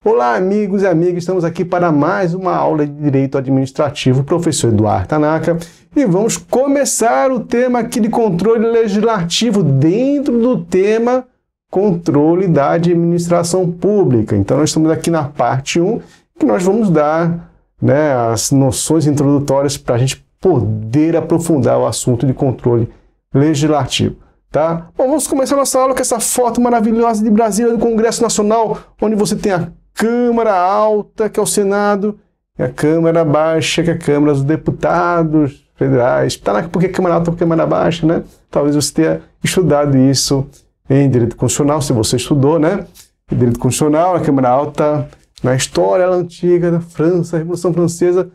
Olá, amigos e amigas, estamos aqui para mais uma aula de Direito Administrativo, professor Eduardo Tanaka, e vamos começar o tema aqui de controle legislativo dentro do tema controle da administração pública. Então, nós estamos aqui na parte 1, que nós vamos dar as noções introdutórias para a gente poder aprofundar o assunto de controle legislativo. Tá? Bom, vamos começar nossa aula com essa foto maravilhosa de Brasília, do Congresso Nacional, onde você tem a Câmara Alta, que é o Senado, e a Câmara Baixa, que é a Câmara dos Deputados Federais. Por que Câmara Alta e Câmara Baixa, né? Talvez você tenha estudado isso em Direito Constitucional, se você estudou, né? Em Direito Constitucional, a Câmara Alta, na história antiga da França, a Revolução Francesa.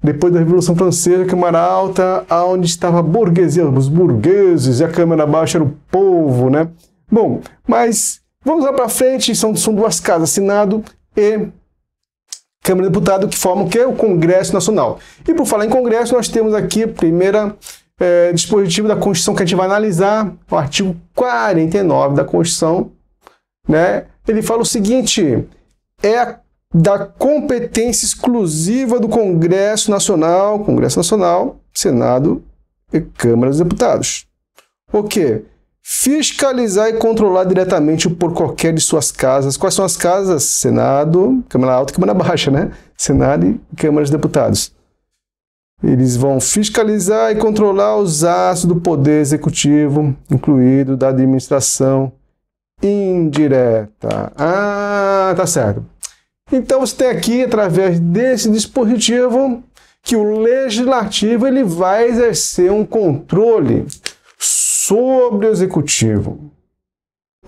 Depois da Revolução Francesa, a Câmara Alta, onde estava a burguesia, os burgueses, e a Câmara Baixa era o povo, né? Bom, mas vamos lá para frente, são duas casas, Senado e Câmara de Deputados, que formam o quê? O Congresso Nacional. E por falar em Congresso, nós temos aqui a primeira dispositivo da Constituição que a gente vai analisar, o artigo 49 da Constituição, né? Ele fala o seguinte, da competência exclusiva do Congresso Nacional, Senado e Câmara dos Deputados. O quê? Fiscalizar e controlar diretamente por qualquer de suas casas. Quais são as casas? Senado, Câmara Alta e Câmara Baixa, né? Senado e Câmara dos Deputados. Eles vão fiscalizar e controlar os atos do Poder Executivo, incluído da administração indireta. Ah, tá certo. Então você tem aqui, através desse dispositivo, que o Legislativo ele vai exercer um controle sobre o Executivo.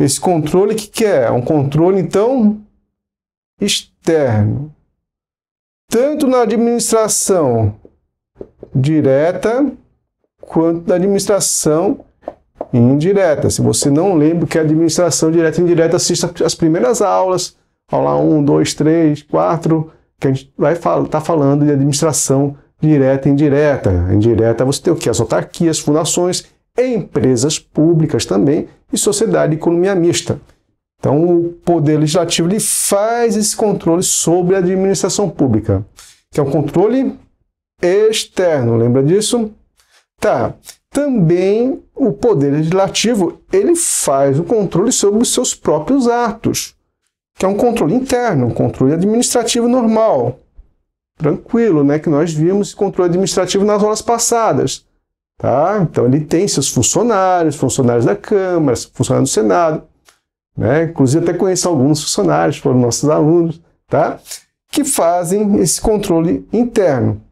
Esse controle, o que é? Um controle, então, externo. Tanto na administração direta, quanto na administração indireta. Se você não lembra o que é administração direta e indireta, assista as primeiras aulas, aula 1, 2, 3, 4, que a gente vai estar falando de administração direta e indireta. Indireta você tem o que? As autarquias, fundações, empresas públicas também e sociedade e economia mista. Então, o Poder Legislativo ele faz esse controle sobre a administração pública, que é um controle externo, lembra disso? Tá. Também o Poder Legislativo ele faz o controle sobre os seus próprios atos, que é um controle interno, um controle administrativo normal. Tranquilo, né? Que nós vimos esse controle administrativo nas aulas passadas. Tá? Então, ele tem seus funcionários da Câmara, funcionários do Senado, né? Inclusive, até conheço alguns funcionários, foram nossos alunos, tá? Que fazem esse controle interno.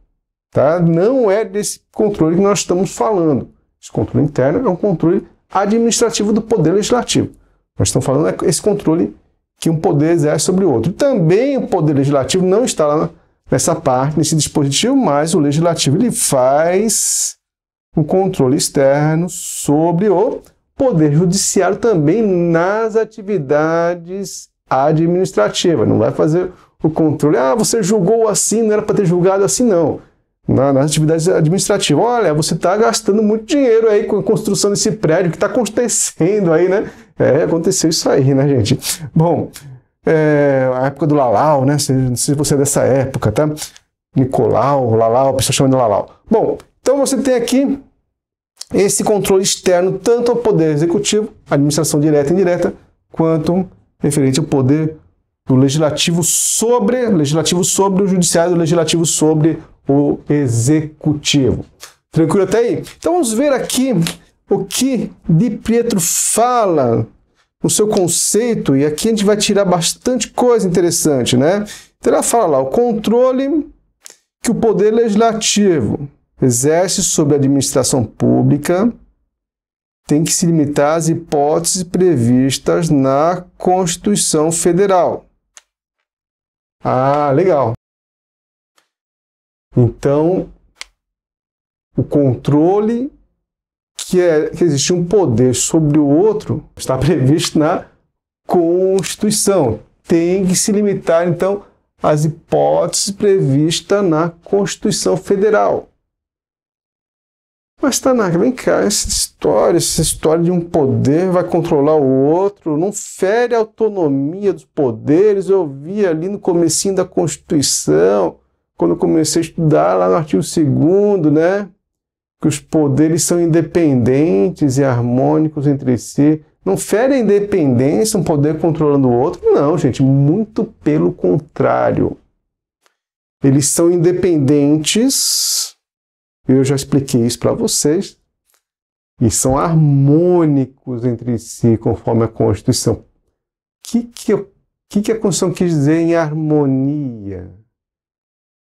Tá? Não é desse controle que nós estamos falando. Esse controle interno é um controle administrativo do Poder Legislativo. Nós estamos falando desse controle que um poder exerce sobre o outro. Também o Poder Legislativo não está lá nessa parte, nesse dispositivo, mas o Legislativo ele faz um controle externo sobre o Poder Judiciário também nas atividades administrativas. Não vai fazer o controle, você julgou assim, não era para ter julgado assim, não. Nas atividades administrativas, olha, você está gastando muito dinheiro aí com a construção desse prédio, que está acontecendo aí, né? Aconteceu isso aí, né, gente? Bom, a época do Lalau, né? Não sei se você é dessa época, tá? Nicolau, Lalau, a pessoa chama de Lalau. Bom, então você tem aqui esse controle externo, tanto ao Poder Executivo, administração direta e indireta, quanto referente ao poder do Legislativo sobre o Judiciário, do Legislativo sobre o Executivo. Tranquilo até aí? Então vamos ver aqui o que Di Pietro fala no seu conceito, e aqui a gente vai tirar bastante coisa interessante, né? Então ela fala lá, o controle que o Poder Legislativo exerce sobre a administração pública tem que se limitar às hipóteses previstas na Constituição Federal. Ah, legal. Então, o controle que existe um poder sobre o outro está previsto na Constituição. Tem que se limitar, então, às hipóteses previstas na Constituição Federal. Mas, Tanaka, vem cá, essa história de um poder vai controlar o outro, não fere a autonomia dos poderes. Eu vi ali no comecinho da Constituição, quando eu comecei a estudar lá no artigo 2º, né? Que os poderes são independentes e harmônicos entre si. Não fere a independência, um poder controlando o outro? Não, gente, muito pelo contrário. Eles são independentes, eu já expliquei isso para vocês, e são harmônicos entre si, conforme a Constituição. O que a Constituição quis dizer em harmonia?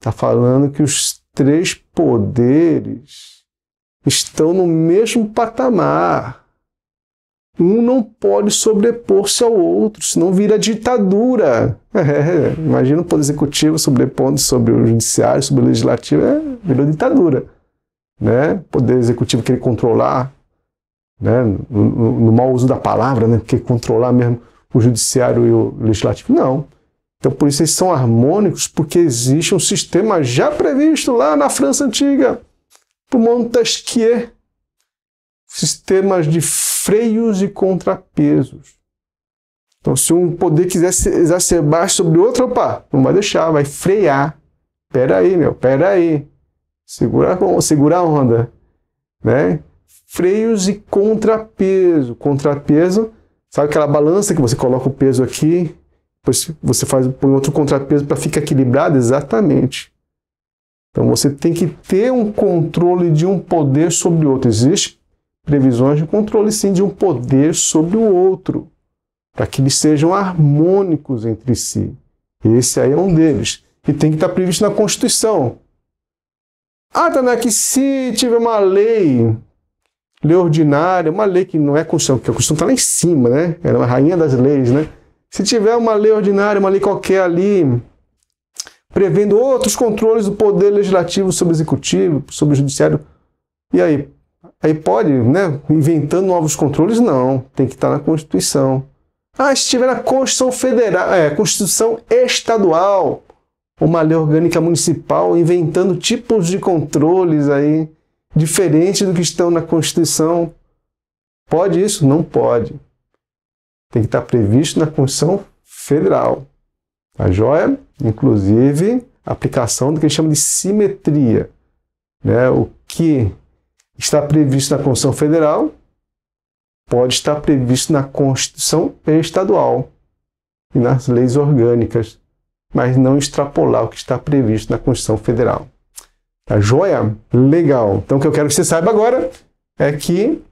Está falando que os 3 poderes estão no mesmo patamar. Um não pode sobrepor-se ao outro, senão vira ditadura. Imagina o poder executivo sobrepondo sobre o judiciário, sobre o legislativo, virou ditadura. Né? O poder executivo querer controlar, né? No mau uso da palavra, né? Porque controlar mesmo o judiciário e o legislativo, não. Então, por isso eles são harmônicos, porque existe um sistema já previsto lá na França Antiga, por Montesquieu, sistemas de freios e contrapesos. Então, se um poder quiser se exacerbar sobre o outro, opa, não vai deixar, vai frear. Pera aí. Segura a onda. Né? Freios e contrapeso. Contrapeso, sabe aquela balança que você coloca o peso aqui, depois você põe outro contrapeso para ficar equilibrado? Exatamente. Então, você tem que ter um controle de um poder sobre o outro. Existem previsões de controle, sim, de um poder sobre o outro, para que eles sejam harmônicos entre si. Esse aí é um deles. E tem que estar previsto na Constituição. Tanaka, se tiver uma lei ordinária, uma lei que não é Constituição, porque a Constituição está lá em cima, né? Ela é a rainha das leis, né? Se tiver uma lei ordinária, uma lei qualquer ali, prevendo outros controles do poder legislativo sobre o executivo, sobre o judiciário, e aí? Aí pode, né? Inventando novos controles? Não, tem que estar na Constituição. Se estiver na Constituição Federal, Constituição Estadual, uma lei orgânica municipal, inventando tipos de controles aí, diferentes do que estão na Constituição. Pode isso? Não pode. Tem que estar previsto na Constituição Federal. Tá joia? Inclusive, a aplicação do que a gente chama de simetria. Né? O que está previsto na Constituição Federal pode estar previsto na Constituição Estadual e nas leis orgânicas, mas não extrapolar o que está previsto na Constituição Federal. Tá joia? Legal. Então, o que eu quero que você saiba agora é que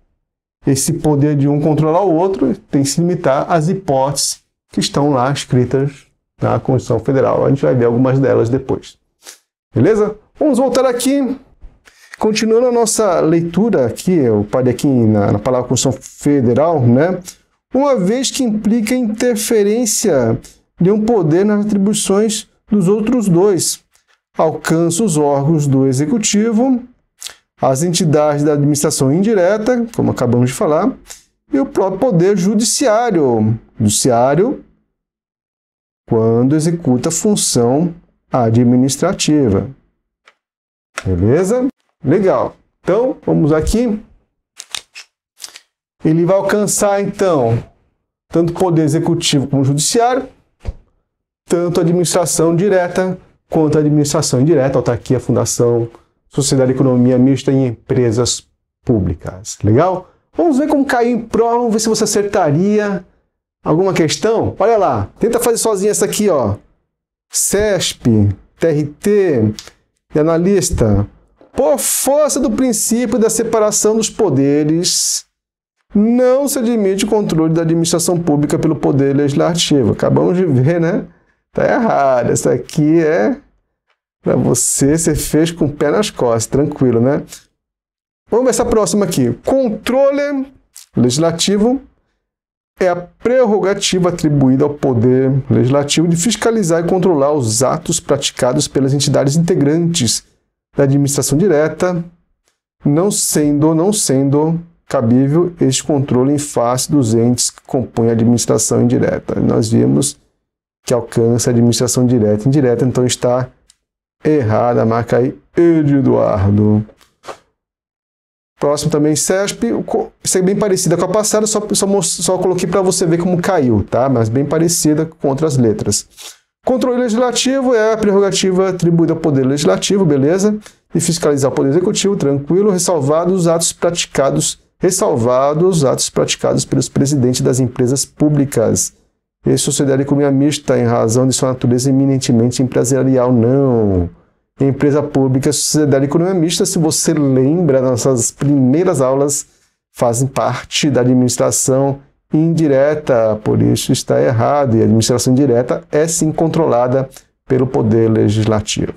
esse poder de um controlar o outro tem que se limitar às hipóteses que estão lá escritas na Constituição Federal. A gente vai ver algumas delas depois. Beleza? Vamos voltar aqui. Continuando a nossa leitura aqui, eu parei aqui na palavra Constituição Federal, né? Uma vez que implica interferência de um poder nas atribuições dos outros dois, alcança os órgãos do Executivo, as entidades da administração indireta, como acabamos de falar, e o próprio poder judiciário. Judiciário, quando executa função administrativa. Beleza? Legal. Então, vamos aqui. Ele vai alcançar, então, tanto o poder executivo como o judiciário, tanto a administração direta quanto a administração indireta, autarquia, fundação, sociedade, economia mista e empresas públicas. Legal? Vamos ver como caiu em prova, vamos ver se você acertaria alguma questão. Olha lá, tenta fazer sozinho essa aqui, ó. CESP, TRT e analista. Por força do princípio da separação dos poderes, não se admite o controle da administração pública pelo poder legislativo. Acabamos de ver, né? Tá errado. Essa aqui é para você fez com o pé nas costas, tranquilo, né? Vamos ver essa próxima aqui. Controle legislativo é a prerrogativa atribuída ao poder legislativo de fiscalizar e controlar os atos praticados pelas entidades integrantes da administração direta, não sendo cabível este controle em face dos entes que compõem a administração indireta. Nós vimos que alcança a administração direta e indireta, então está errada. Marca aí, Eduardo. Próximo também CESP, isso é bem parecida com a passada, só coloquei para você ver como caiu, tá? Mas bem parecida com outras letras. Controle legislativo é a prerrogativa atribuída ao Poder Legislativo, beleza? E fiscalizar o Poder Executivo, tranquilo, ressalvados os atos praticados pelos presidentes das empresas públicas. E sociedade de economia mista, em razão de sua natureza eminentemente empresarial, não. Empresa pública, sociedade de economia mista, se você lembra, nossas primeiras aulas fazem parte da administração indireta, por isso está errado, e a administração indireta é sim controlada pelo Poder Legislativo.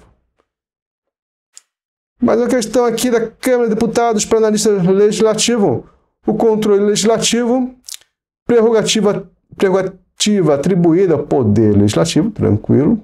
Mais uma questão aqui da Câmara de Deputados para analista legislativo. O controle legislativo, prerrogativa atribuída ao Poder Legislativo, tranquilo,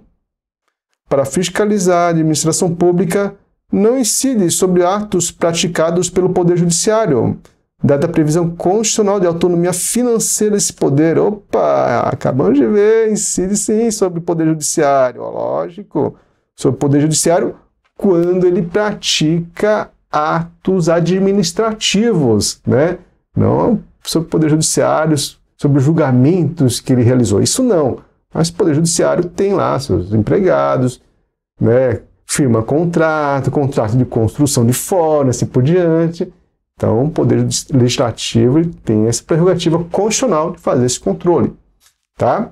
para fiscalizar a administração pública, não incide sobre atos praticados pelo Poder Judiciário, dada a previsão constitucional de autonomia financeira desse poder. Opa, acabamos de ver, incide sim sobre o Poder Judiciário, lógico, sobre o Poder Judiciário quando ele pratica atos administrativos, né? Não sobre o Poder Judiciário, sobre os julgamentos que ele realizou, isso não. Mas o Poder Judiciário tem lá seus empregados, né? Firma contrato de construção de fórum, assim por diante. Então, o Poder Legislativo tem essa prerrogativa constitucional de fazer esse controle. Tá?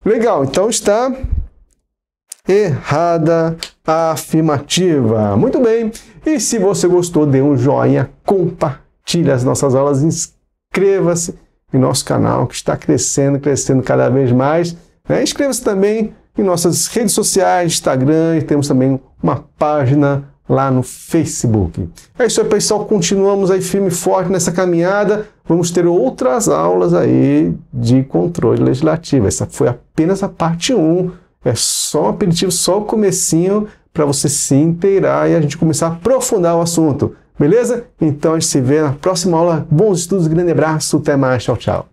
Legal, então está errada a afirmativa. Muito bem. E se você gostou, dê um joinha, compartilhe as nossas aulas, inscreva-se em nosso canal que está crescendo cada vez mais. Né? Inscreva-se também em nossas redes sociais, Instagram, e temos também uma página lá no Facebook. É isso aí, pessoal. Continuamos aí firme e forte nessa caminhada. Vamos ter outras aulas aí de controle legislativo. Essa foi apenas a parte 1. É só um aperitivo, só o comecinho para você se inteirar e a gente começar a aprofundar o assunto. Beleza? Então a gente se vê na próxima aula. Bons estudos, grande abraço, até mais, tchau, tchau.